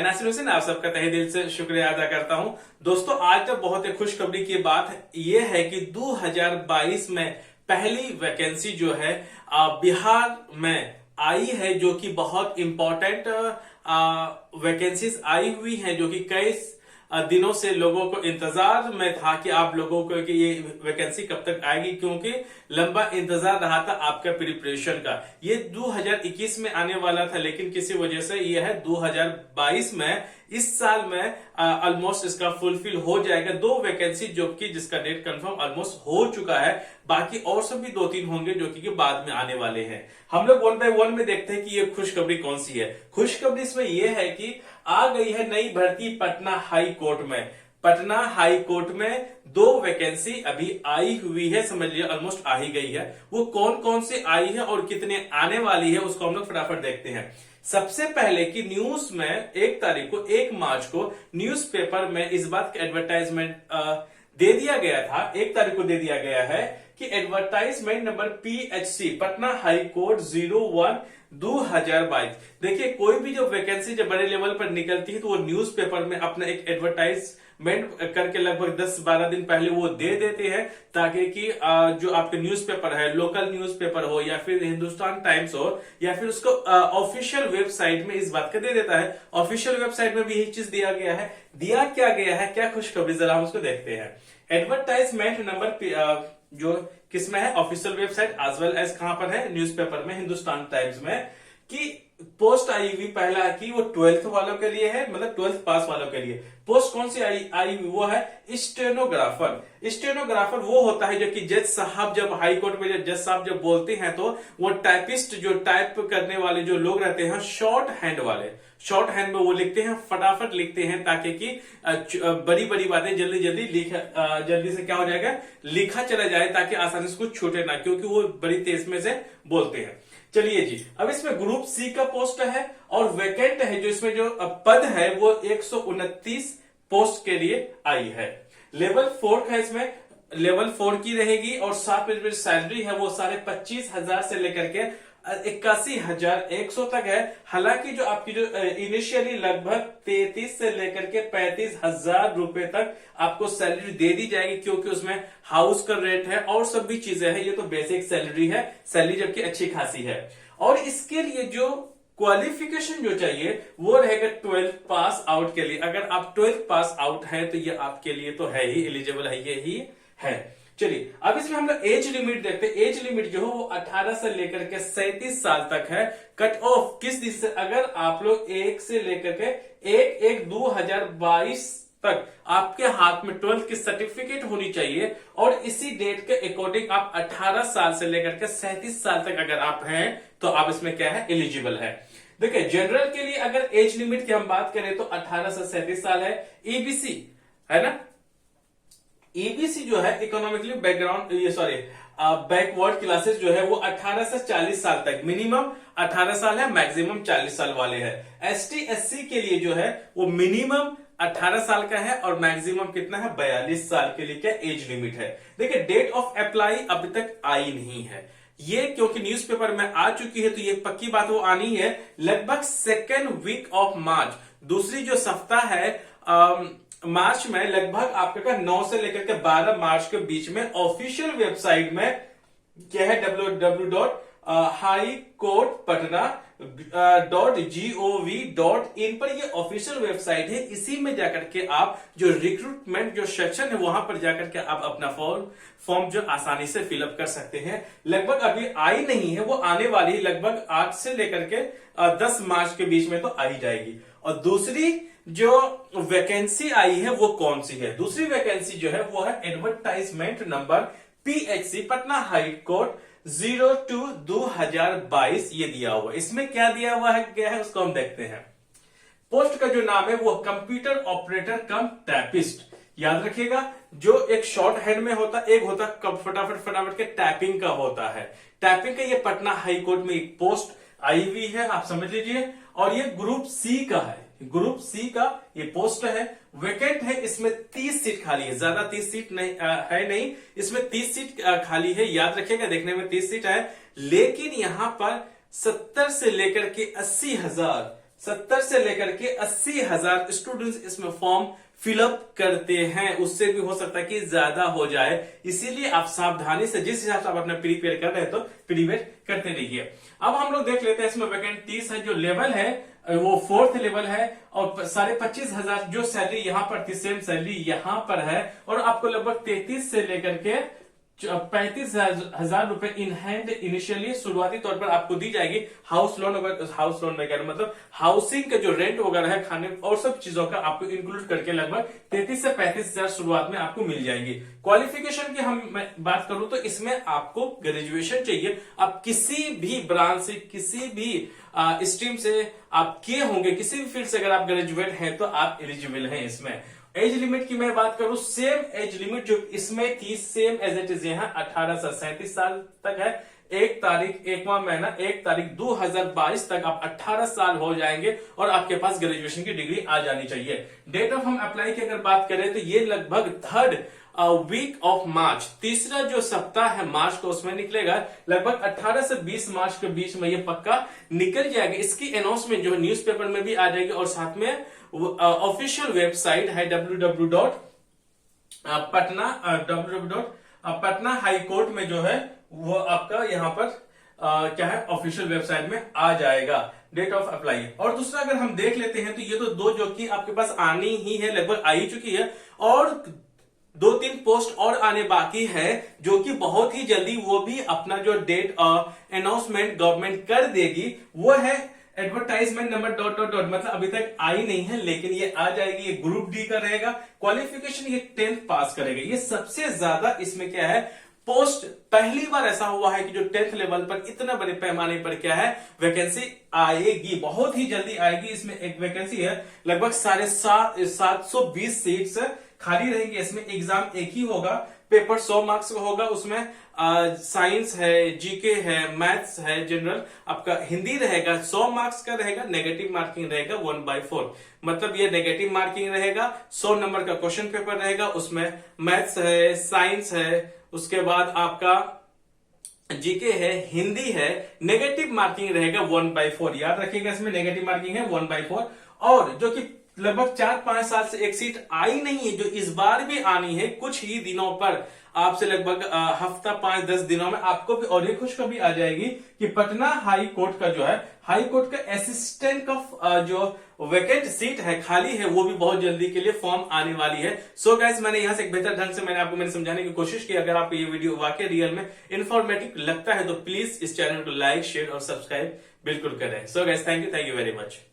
नासिर हुसैन, आप सबका तहे दिल से शुक्रिया अदा करता हूं। दोस्तों, आज तो बहुत ही खुशखबरी की बात यह है कि 2022 में पहली वैकेंसी जो है बिहार में आई है, जो कि बहुत इंपॉर्टेंट वैकेंसीज आई हुई हैं, जो कि कई दिनों से लोगों को इंतजार में था कि आप लोगों को कि ये वैकेंसी कब तक आएगी, क्योंकि लंबा इंतजार रहा था आपका प्रिपरेशन का। ये 2021 में आने वाला था, लेकिन किसी वजह से ये है 2022 में, इस साल में ऑलमोस्ट इसका फुलफिल हो जाएगा। 2 वैकेंसी जो कि जिसका डेट कंफर्म ऑलमोस्ट हो चुका है, बाकी और सब भी 2-3 होंगे जो कि बाद में आने वाले हैं। हम लोग 1 बाय 1 में देखते हैं कि ये खुशखबरी कौन सी है। खुशखबरी इसमें यह है कि आ गई है नई भर्ती पटना हाई कोर्ट में। पटना हाई कोर्ट में 2 वैकेंसी अभी आई हुई है, समझ लिया ऑलमोस्ट आ ही गई है। वो कौन कौन सी आई है और कितने आने वाली है, उसको हम लोग फटाफट देखते हैं। सबसे पहले कि न्यूज में 1 तारीख को 1 मार्च को न्यूज़पेपर में इस बात का एडवर्टाइजमेंट दे दिया गया था, 1 तारीख को दे दिया गया है कि advertisement number PHC Patna high court 01/2022। देखिए, कोई भी जो वैकेंसी जब बड़े लेवल पर निकलती है तो वो न्यूज़पेपर में अपना एक एडवर्टाइजमेंट करके लगभग 10-12 दिन पहले वो दे देते हैं, ताकि कि जो आपके न्यूज़पेपर है, लोकल न्यूज़पेपर हो या फिर हिंदुस्तान टाइम्स हो या फिर उसको ऑफिशियल वेबसाइट में इस बात का दे देता है। ऑफिशियल वेबसाइट में भी यही चीज दिया गया है। दिया क्या गया है, क्या खुशखबरी, जरा हम उसको देखते हैं। एडवर्टाइजमेंट नंबर जो किसमें है, official website as well as कहां पर है, न्यूज़पेपर में, हिंदुस्तान टाइम्स में, कि पोस्ट आई हुई पहला कि वो 12th वालों के लिए है, मतलब 12th पास वालों के लिए। पोस्ट कौन सी आई हुई, वो है स्टेनोग्राफर। स्टेनोग्राफर वो होता है जो कि जज साहब जब हाई कोर्ट में जज साहब जब बोलते हैं तो वो टाइपिस्ट जो टाइप करने वाले जो लोग रहते हैं, शॉर्ट हैंड वाले, शॉर्ट हैंड में वो लिखते हैं, फटाफट लिखते हैं, ताकि कि बड़ी बड़ी बातें जल्दी जल्दी से क्या हो जाएगा, लिखा चला जाए, ताकि आसानी से कुछ छूटे ना, क्योंकि वो बड़ी तेज में से बोलते हैं। चलिए जी, अब इसमें ग्रुप सी का पोस्ट है और वैकेंट है, जो इसमें जो पद है वो 129 पोस्ट के लिए आई है। लेवल 4 का इसमें लेवल 4 की रहेगी और साथ में सैलरी है वो 25,500 से लेकर के 81,100 तक है। हालांकि जो आपकी जो इनिशियली लगभग 33 से लेकर के 35,000 रुपए तक आपको सैलरी दे दी जाएगी, क्योंकि उसमें हाउस का रेंट है और सब भी चीजें हैं। ये तो बेसिक सैलरी है, सैलरी जबकि अच्छी खासी है। और इसके लिए जो क्वालिफिकेशन जो चाहिए वो रहेगा 12th पास आउट के लिए। अगर आप 12th पास आउट है तो ये आपके लिए तो है ही, एलिजिबल है, ये ही है। चलिए, अब इसमें हम लोग एज लिमिट देखते हैं। एज लिमिट जो है वो 18 से लेकर के 37 साल तक है। कट ऑफ किस दिन से, अगर आप लोग 1 से लेकर के 1/1/2022 तक आपके हाथ में 12th की सर्टिफिकेट होनी चाहिए, और इसी डेट के अकॉर्डिंग आप 18 साल से लेकर के 37 साल तक अगर आप हैं तो आप इसमें क्या है, एलिजिबल है। देखिए, जनरल के लिए अगर एज लिमिट की हम बात करें तो 18 से 37 साल है। ईबीसी है ना, ईबीसी जो है इकोनॉमिकली बैकवर्ड क्लासेस जो है वो 18 से 40 साल तक, मिनिमम 18 साल है, मैक्सिमम 40 साल वाले हैं। एसटी एससी के लिए जो है वो मिनिमम 18 साल का है और मैक्सिमम कितना है, 42 साल के लिए क्या एज लिमिट है। देखिए, डेट ऑफ अप्लाई अभी तक आई नहीं है, ये क्योंकि न्यूज़पेपर में आ चुकी है तो ये पक्की बात वो आनी है लगभग 2nd वीक ऑफ मार्च, दूसरी जो सप्ताह है मार्च में, लगभग आपका 9 से लेकर के 12 मार्च के बीच में ऑफिशियल वेबसाइट में क्या है, www.highcourtpatna.gov.in पर ये ऑफिशियल वेबसाइट है। इसी में जाकर के आप जो रिक्रूटमेंट जो सेक्शन है वहां पर जाकर के आप अपना फॉर्म जो आसानी से फिलअप कर सकते हैं। लगभग अभी आई नहीं है, वो आने वाली है, लगभग 8 से लेकर के 10 मार्च के बीच में तो आ ही जाएगी। और दूसरी जो वैकेंसी आई है वो कौन सी है, दूसरी वैकेंसी जो है वो है advertisement number PHC Patna high court 02/2022, ये दिया हुआ। इसमें क्या दिया हुआ है, क्या है उसको हम देखते हैं। पोस्ट का जो नाम है वो कंप्यूटर ऑपरेटर कम टाइपिस्ट। याद रखिएगा, जो एक शॉर्ट हैंड में होता, एक होता फटाफट के टाइपिंग का होता है। टाइपिंग का ये पटना हाई कोर्ट में एक पोस्ट आई हुई है, आप समझ लीजिए। और ये ग्रुप सी का है, ग्रुप सी का ये पोस्ट है, वेकेंट है। इसमें 30 सीट खाली है, ज्यादा 30 सीट नहीं है, नहीं, इसमें 30 सीट खाली है। याद रखिएगा, देखने में 30 सीट है, लेकिन यहां पर 70 से लेकर के 80,000 70 से लेकर के 80,000 स्टूडेंट्स इसमें फॉर्म फिलअप करते हैं। उससे भी हो सकता है कि ज्यादा हो जाए, इसीलिए आप सावधानी से जिस हिसाब से आप अपना प्रिपेयर कर रहे हैं तो प्रिपेयर करते रहिए। अब हम लोग देख लेते हैं इसमें वैकेंट 30 है, जो लेवल है वो 4th लेवल है और 25,500 जो सैलरी यहाँ पर थी सेम सैलरी यहाँ पर है और आपको लगभग 33 से लेकर के 35,000 रुपए इन हैंड इनिशियली शुरुआती तौर पर आपको दी जाएगी। हाउस लोन वगैरह मतलब हाउसिंग का जो रेंट वगैरह है, खाने और सब चीजों का आपको इंक्लूड करके लगभग 33 से 35,000 शुरुआत में आपको मिल जाएंगी। क्वालिफिकेशन की मैं बात करूं तो इसमें आपको ग्रेजुएशन चाहिए। आप किसी भी ब्रांच से, किसी भी स्ट्रीम से आप किए होंगे, किसी भी फील्ड से अगर आप ग्रेजुएट हैं तो आप एलिजिबल हैं इसमें। एज लिमिट की मैं बात करूं, सेम एज लिमिट जो इसमें थी सेम एज इट इज यहाँ 18 से 37 साल तक है। 1वां महीना 1 तारीख 2022 तक आप 18 साल हो जाएंगे और आपके पास ग्रेजुएशन की डिग्री आ जानी चाहिए। डेट ऑफ हम अप्लाई की अगर बात करें तो ये लगभग 3rd वीक ऑफ मार्च, तीसरा जो सप्ताह है मार्च को उसमें निकलेगा। लगभग 18 से 20 मार्च के बीच में ये पक्का निकल जाएगा। इसकी अनाउंसमेंट जो है न्यूज़पेपर में भी आ जाएगी और साथ में ऑफिशियल वेबसाइट है www.patna हाई कोर्ट में जो है वो आपका यहाँ पर क्या है ऑफिशियल वेबसाइट में आ जाएगा डेट ऑफ अप्लाई। और दूसरा अगर हम देख लेते हैं तो ये तो 2 जो कि आपके पास आनी ही है, लगभग आ ही चुकी है और 2-3 पोस्ट और आने बाकी है जो कि बहुत ही जल्दी वो भी अपना जो डेट अनाउंसमेंट गवर्नमेंट कर देगी। वो है एडवर्टाइजमेंट नंबर ... मतलब अभी तक आई नहीं है लेकिन ये आ जाएगी। ये ग्रुप डी का रहेगा। क्वालिफिकेशन ये 10th पास करेगा। ये सबसे ज्यादा इसमें क्या है पोस्ट, पहली बार ऐसा हुआ है कि जो 10th लेवल पर इतना बड़े पैमाने पर क्या है वैकेंसी आएगी, बहुत ही जल्दी आएगी। इसमें एक वैकेंसी है लगभग 720 सीट्स खाली रहेंगी। इसमें एग्जाम एक ही होगा, पेपर 100 मार्क्स का होगा। उसमें साइंस है, जीके है, मैथ्स है, जनरल आपका हिंदी रहेगा 100 मार्क्स का रहेगा। नेगेटिव मार्किंग रहेगा 1/4, मतलब ये नेगेटिव मार्किंग रहेगा। 100 नंबर का क्वेश्चन पेपर रहेगा, उसमें मैथ्स है, साइंस है, उसके बाद आपका जीके है, हिंदी है। नेगेटिव मार्किंग रहेगा 1/4, याद रखिएगा इसमें नेगेटिव मार्किंग है 1/4। और जो कि लगभग 4-5 साल से एक सीट आई नहीं है जो इस बार भी आनी है कुछ ही दिनों पर, आपसे लगभग हफ्ता 5-10 दिनों में आपको भी और ये खुशखबरी आ जाएगी कि पटना हाई कोर्ट का जो है हाई कोर्ट का असिस्टेंट का जो वैकेंट सीट है खाली है वो भी बहुत जल्दी के लिए फॉर्म आने वाली है। सो गाइस मैंने यहां से एक बेहतर ढंग से मैंने समझाने की कोशिश की। अगर आपको ये वीडियो वाकई रियल में इंफॉर्मेटिव लगता है तो प्लीज इस चैनल को लाइक, शेयर और सब्सक्राइब बिल्कुल करें। So guys thank you very much.